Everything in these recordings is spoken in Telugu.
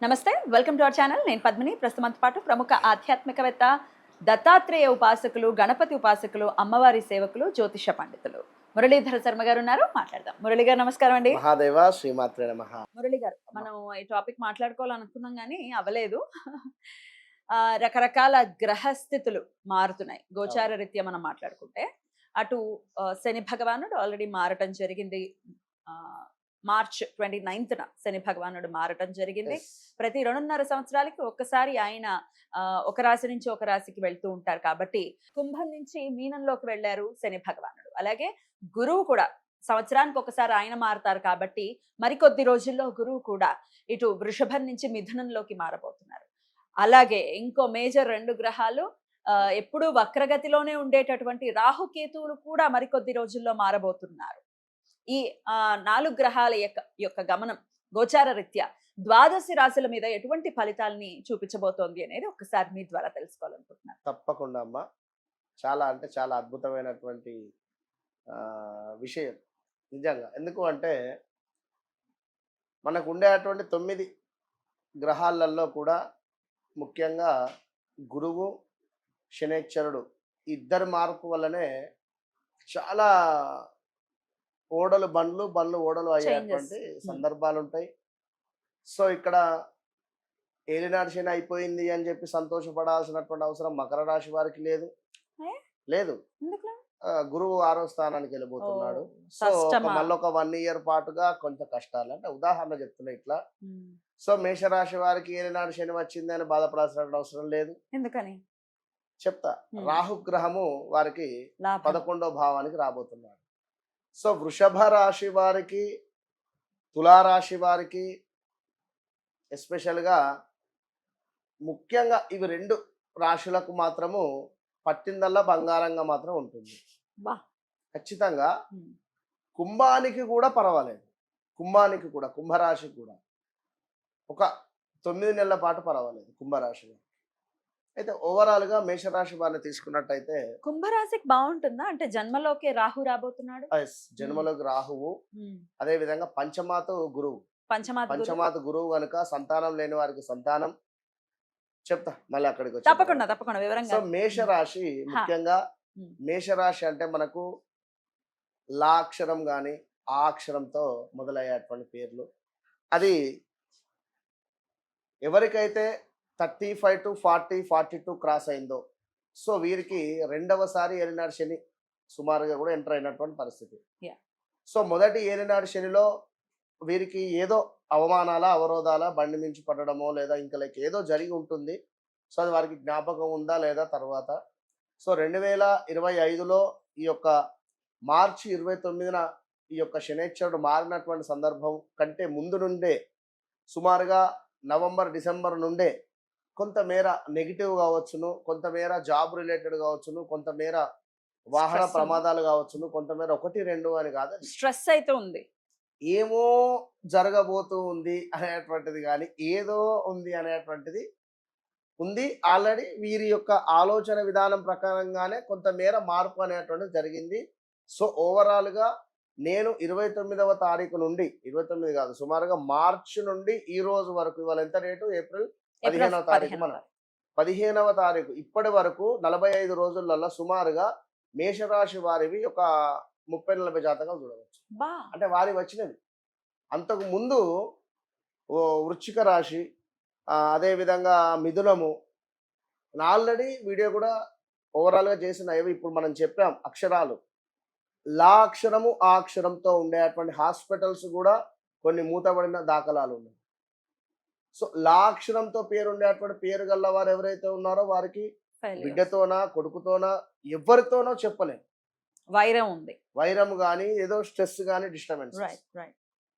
నమస్తే, వెల్కమ్ టు అవర్ ఛానల్. నేను పద్మిని. ప్రస్తుతంతో పాటు ప్రముఖ ఆధ్యాత్మికవేత్త, దత్తాత్రేయ ఉపాసకులు, గణపతి ఉపాసకులు, అమ్మవారి సేవకులు, జ్యోతిష పండితులు మురళీధర శర్మ గారు ఉన్నారు. మాట్లాడదాం. మురళి గారు నమస్కారం అండి. మహాదేవ శ్రీమాత్రే నమః. మురళి గారు, మనం ఈ టాపిక్ మాట్లాడుకోవాలనుకున్నాం కానీ అవ్వలేదు. రకరకాల గ్రహస్థితులు మారుతున్నాయి. గోచార రీత్యా మనం మాట్లాడుకుంటే అటు శని భగవానుడు ఆల్రెడీ మారటం జరిగింది. మార్చ్ 29న శని భగవానుడు మారటం జరిగింది. Yes. ప్రతి 2.5 సంవత్సరాలకి ఒక్కసారి ఆయన ఒక రాశి నుంచి ఒక రాశికి వెళ్తూ ఉంటారు. కాబట్టి కుంభం నుంచి మీనంలోకి వెళ్ళారు శని భగవానుడు. అలాగే గురువు కూడా సంవత్సరానికి ఒకసారి ఆయన మారుతారు. కాబట్టి మరికొద్ది రోజుల్లో గురువు కూడా ఇటు వృషభం నుంచి మిథునంలోకి మారబోతున్నారు. అలాగే ఇంకో మేజర్ 2 గ్రహాలు ఎప్పుడూ వక్రగతిలోనే ఉండేటటువంటి రాహుకేతువులు కూడా మరికొద్ది రోజుల్లో మారబోతున్నారు. ఈ 4 గ్రహాల యొక్క గమనం గోచార రీత్యా ద్వాదశి రాశుల మీద ఎటువంటి ఫలితాలని చూపించబోతోంది అనేది ఒకసారి మీ ద్వారా తెలుసుకోవాలనుకుంటున్నాను. తప్పకుండా అమ్మ. చాలా అంటే చాలా అద్భుతమైనటువంటి విషయం నిజంగా. ఎందుకు అంటే మనకు ఉండేటువంటి 9 గ్రహాలలో కూడా ముఖ్యంగా గురువు, శనేశ్వరుడు ఇద్దరి మార్పు వల్లనే చాలా ఓడలు బండ్లు, బండ్లు ఓడలు అయ్యేటువంటి సందర్భాలు ఉంటాయి. సో ఇక్కడ ఏలినాడు శని అయిపోయింది అని చెప్పి సంతోషపడాల్సినటువంటి అవసరం మకర రాశి వారికి లేదు. లేదు. గురువు 6వ స్థానానికి వెళ్ళిపోతున్నాడు. సో మళ్ళొక 1 ఇయర్ పాటుగా కొంత కష్టాలు. అంటే ఉదాహరణ చెప్తున్నా ఇట్లా. సో మేషరాశి వారికి ఏలినాడు శని వచ్చింది అని బాధపడాల్సిన అవసరం లేదు. ఎందుకని చెప్తా. రాహుగ్రహము వారికి 11వ భావానికి రాబోతున్నాడు. సో వృషభ రాశి వారికి, తులారాశి వారికి ఎస్పెషల్గా ముఖ్యంగా ఇవి 2 రాశులకు మాత్రము పట్టిందల్లా బంగారంగా మాత్రం ఉంటుంది. ఖచ్చితంగా. కుంభానికి కూడా పర్వాలేదు. కుంభానికి కూడా, కుంభరాశికి కూడా ఒక 9 నెలల పాటు పర్వాలేదు కుంభరాశి. అయితే ఓవరాల్ గా మేషరాశి వారిని తీసుకున్నట్టయితే కుంభరాశికి బాగుంటుందా? అంటే జన్మలోకి రాహు రాబోతున్నాడు. జన్మలోకి రాహువు, అదే విధంగా పంచమాత గురువు. పంచమాత గురువు కనుక సంతానం లేని వారికి సంతానం. చెప్తా మళ్ళీ అక్కడికి వచ్చి. తప్పకుండా వివరంగా. సో మేషరాశి ముఖ్యంగా, మేషరాశి అంటే మనకు లా అక్షరం గాని ఆ అక్షరంతో మొదలయ్యేటువంటి పేర్లు. అది ఎవరికైతే 35 to 40, 42 క్రాస్ అయిందో, సో వీరికి 2వసారి ఏలినాడు శని సుమారుగా కూడా ఎంటర్ అయినటువంటి పరిస్థితి. సో మొదటి ఏలినాడు శనిలో వీరికి ఏదో అవమానాల, అవరోధాల, బండి మించి పడడమో లేదా ఇంకా లైక్ ఏదో జరిగి ఉంటుంది. సో అది వారికి జ్ఞాపకం ఉందా లేదా తర్వాత. సో 2025లో ఈ యొక్క మార్చి 29న ఈ యొక్క శనేశ్వరుడు మారినటువంటి సందర్భం కంటే ముందు నుండే సుమారుగా నవంబర్, డిసెంబర్ నుండే కొంతమేర నెగిటివ్ కావచ్చును, కొంతమేర జాబ్ రిలేటెడ్ కావచ్చును, కొంతమేర వాహన ప్రమాదాలు కావచ్చును, కొంతమేర 1, 2 అని కాదు, స్ట్రెస్ అయితే ఉంది. ఏమో జరగబోతూ ఉంది అనేటువంటిది కానీ ఏదో ఉంది అనేటువంటిది ఉంది. ఆల్రెడీ వీరి యొక్క ఆలోచన విధానం ప్రకారంగానే కొంతమేర మార్పు అనేటువంటిది జరిగింది. సో ఓవరాల్గా నేను 29వ తారీఖు నుండి, 29 కాదు సుమారుగా మార్చి నుండి ఈ రోజు వరకు, ఇవాళ ఎంత డేటు? ఏప్రిల్ 15వ తారీఖు. మన 15వ తారీఖు ఇప్పటి వరకు 45 రోజులలో సుమారుగా మేషరాశి వారివి ఒక 30-40 జాతకాలు చూడవచ్చు. అంటే వారి వచ్చినవి. అంతకు ముందు వృశ్చిక రాశి, అదేవిధంగా మిథునము ఆల్రెడీ వీడియో కూడా ఓవరాల్గా చేసిన ఏవి ఇప్పుడు మనం చెప్పాం. అక్షరాలు లా అక్షరము ఆ అక్షరంతో ఉండేటువంటి హాస్పిటల్స్ కూడా కొన్ని మూతబడిన దాఖలాలు ఉన్నాయి. సో లా అక్షరంతో పేరు ఉండేటువంటి పేరు గల్ల వారు ఎవరైతే ఉన్నారో వారికి బిడ్డతోనా, కొడుకుతోనా, ఎవరితోనో చెప్పలేము. వైరం ఉంది. వైరం కానీ ఏదో స్ట్రెస్ కానీ డిస్టర్బెన్స్.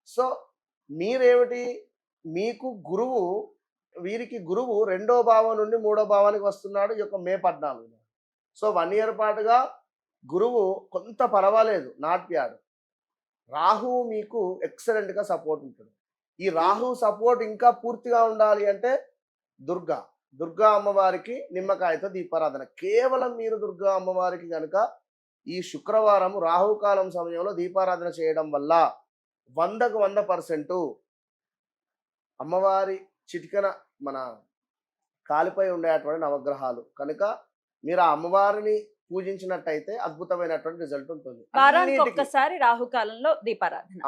సో మీరేమిటి, మీకు గురువు, వీరికి గురువు 2వ భావం నుండి 3వ భావానికి వస్తున్నాడు ఈ యొక్క మే 14. సో 1 ఇయర్ పాటుగా గురువు కొంత పర్వాలేదు, నాట్ బ్యాడ్. రాహువు మీకు ఎక్సలెంట్గా సపోర్ట్ ఉంటుంది. ఈ రాహు సపోర్ట్ ఇంకా పూర్తిగా ఉండాలి అంటే దుర్గా అమ్మవారికి నిమ్మకాయతో దీపారాధన. కేవలం మీరు దుర్గా అమ్మవారికి కనుక ఈ శుక్రవారం రాహుకాలం సమయంలో దీపారాధన చేయడం వల్ల 100% అమ్మవారి చిటికెన మన కాలిపై ఉండేటువంటి నవగ్రహాలు కనుక మీరు ఆ అమ్మవారిని పూజించినట్టయితే అద్భుతమైనటువంటి రిజల్ట్ ఉంటుంది. వారానికి అన్నిటికీ ఒక్కసారి రాహుకాలంలో దీపారాధన.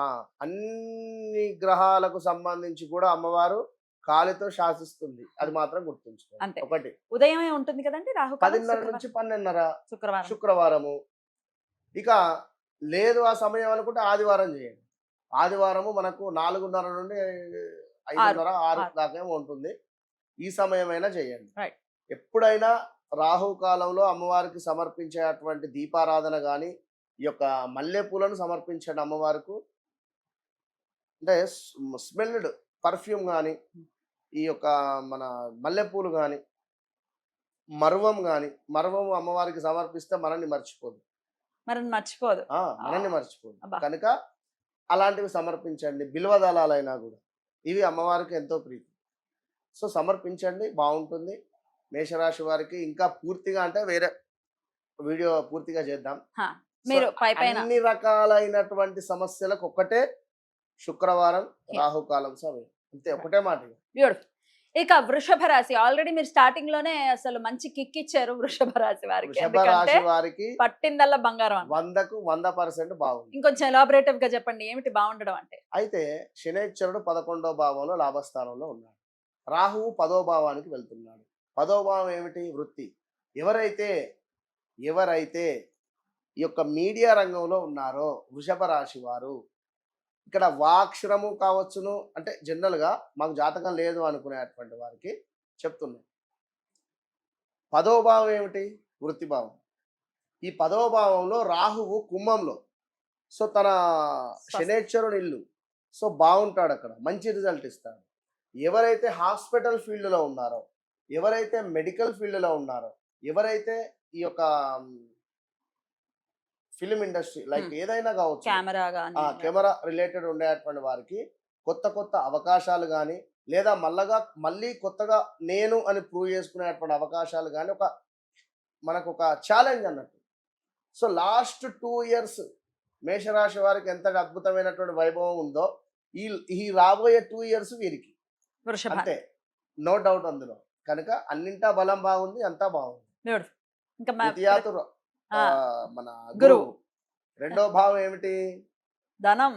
అన్ని గ్రహాలకు సంబంధించి కూడా అమ్మవారు కాలితో శాసిస్తుంది. అది మాత్రం గుర్తుంచుకోండి. అంతే. ఒకటి ఉదయమే ఉంటుంది కదండి రాహుకాలం 10:30 నుంచి 12:30 శుక్రవారం. శుక్రవారము. ఇక లేదు ఆ సమయం అనుకుంటే ఆదివారం చేయండి. ఆదివారము మనకు 4:30 నుండి 5:30, 6 6 దాకా ఏమో ఉంటుంది. ఈ సమయమైనా చేయండి. రైట్. ఎప్పుడైనా రాహు కాలంలో అమ్మవారికి సమర్పించేటువంటి దీపారాధన కానీ ఈ యొక్క మల్లెపూలను సమర్పించండి అమ్మవారికి. అంటే స్మెల్డ్ పర్ఫ్యూమ్ కానీ ఈ యొక్క మన మల్లెపూలు కానీ మర్వం అమ్మవారికి సమర్పిస్తే మనల్ని మర్చిపోదు. మరి మర్చిపోదు. మనల్ని మర్చిపోదు. అబ్బా. కనుక అలాంటివి సమర్పించండి. బిల్వ దళాలైనా కూడా ఇవి అమ్మవారికి ఎంతో ప్రీతి. సో సమర్పించండి, బాగుంటుంది. మేషరాశి వారికి ఇంకా పూర్తిగా అంటే వేరే వీడియో పూర్తిగా చేద్దాం. హా, సో మీరు పైన అన్ని రకాలైనటువంటి సమస్యలకు ఒక్కటే శుక్రవారం రాహుకాలం సమయం. అంతే, ఒకటే మాట. బ్యూటిఫుల్. ఇక వృషభ రాశి ఆల్రెడీ మీరు స్టార్టింగ్ లోనే అసలు మంచి కిక్ ఇచ్చారు వృషభ రాశి వారికి. వృషభ ఎందుకంటే రాశి వారికి పట్టిందల్లా బంగారం అన్నమాట. 100కు 100% బాగుంది. ఇంకొంచెం ఎలాబరేటివ్ గా చెప్పండి, ఏమిటి బాగుండడం అంటే? అయితే శనైశ్వరుడు 11వ భావంలో లాభస్థానంలో ఉన్నాడు. రాహువు 10వ భావానికి వెళ్తున్నాడు. 10వ భావం ఏమిటి? వృత్తి. ఎవరైతే ఈ యొక్క మీడియా రంగంలో ఉన్నారో వృషభ రాశి వారు, ఇక్కడ వాక్షరము కావచ్చును, అంటే జనరల్గా మాకు జాతకం లేదు అనుకునేటువంటి వారికి చెప్తున్నాం. 10వ భావం ఏమిటి? వృత్తి భావం. ఈ 10వ భావంలో రాహువు కుంభంలో, సో తన శనేశ్వరుని ఇల్లు, సో బాగుంటాడు, అక్కడ మంచి రిజల్ట్ ఇస్తాడు. ఎవరైతే హాస్పిటల్ ఫీల్డ్లో ఉన్నారో, ఎవరైతే మెడికల్ ఫీల్డ్లో ఉన్నారో, ఎవరైతే ఈ యొక్క ఫిలిం ఇండస్ట్రీ లైక్ ఏదైనా కావచ్చు, కెమెరా రిలేటెడ్ ఉండేటువంటి వారికి కొత్త అవకాశాలు కానీ, లేదా మళ్ళీ కొత్తగా నేను అని ప్రూవ్ చేసుకునేటువంటి అవకాశాలు కానీ మనకు ఒక ఛాలెంజ్ అన్నట్టు. సో లాస్ట్ 2 ఇయర్స్ మేషరాశి వారికి ఎంత అద్భుతమైనటువంటి వైభవం ఉందో ఈ రాబోయే 2 ఇయర్స్ వీరికి అంతే, నో డౌట్ అందులో. కనుక అన్నింటా బలం బాగుంది, అంతా బాగుంది. మన గురువు. 2వ భావం ఏమిటి? ధనం,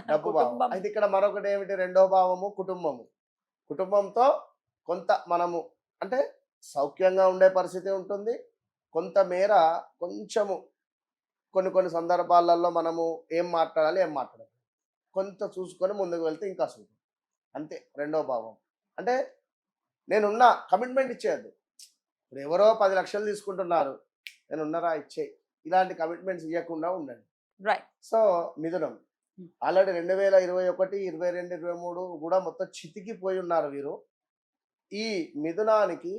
డబ్బు భావం. అయితే ఇక్కడ మరొకటి ఏమిటి? 2వ భావము కుటుంబము. కుటుంబంతో కొంత మనము అంటే సౌఖ్యంగా ఉండే పరిస్థితి ఉంటుంది. కొంతమేర కొంచెము కొన్ని సందర్భాలలో మనము ఏం మాట్లాడాలి ఏం మాట్లాడాలి కొంత చూసుకొని ముందుకు వెళ్తే ఇంకా సూపర్. అంతే 2వ భావం. అంటే నేనున్నా కమిట్మెంట్ ఇచ్చేయద్దు. ఇప్పుడు ఎవరో 10 లక్షలు తీసుకుంటున్నారు, నేను ఉన్నారా ఇచ్చే, ఇలాంటి కమిట్మెంట్స్ ఇవ్వకుండా ఉండండి. రైట్. సో మిథునం ఆల్రెడీ 2021, 22, 23 కూడా మొత్తం చితికిపోయి ఉన్నారు వీరు. ఈ మిథునానికి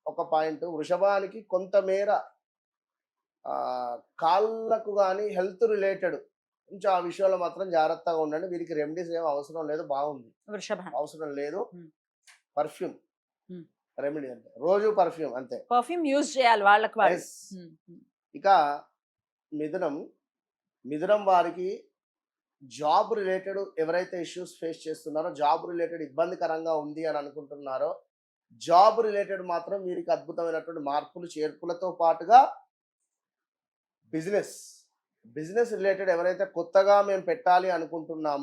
ఒక పాయింట్, వృషభానికి కొంతమేర కాళ్ళకు కానీ హెల్త్ రిలేటెడ్ కొంచెం ఆ విషయంలో మాత్రం జాగ్రత్తగా ఉండండి. వీరికి రెమెడీస్ ఏం అవసరం లేదు, బాగుంది, అవసరం లేదు. పర్ఫ్యూమ్ రెమెడీ అంటే రోజు పర్ఫ్యూమ్, అంతే, పర్ఫ్యూమ్ యూజ్ చేయాలి వాళ్ళకి. ఇక మిథునం వారికి జాబ్ రిలేటెడ్ ఎవరైతే ఇష్యూస్ ఫేస్ చేస్తున్నారో, జాబ్ రిలేటెడ్ ఇబ్బందికరంగా ఉంది అని అనుకుంటున్నారో, జాబ్ రిలేటెడ్ మాత్రం వీరికి అద్భుతమైనటువంటి మార్పులు చేర్పులతో పాటుగా బిజినెస్ రిలేటెడ్ ఎవరైతే కొత్తగా మేము పెట్టాలి అనుకుంటున్నామో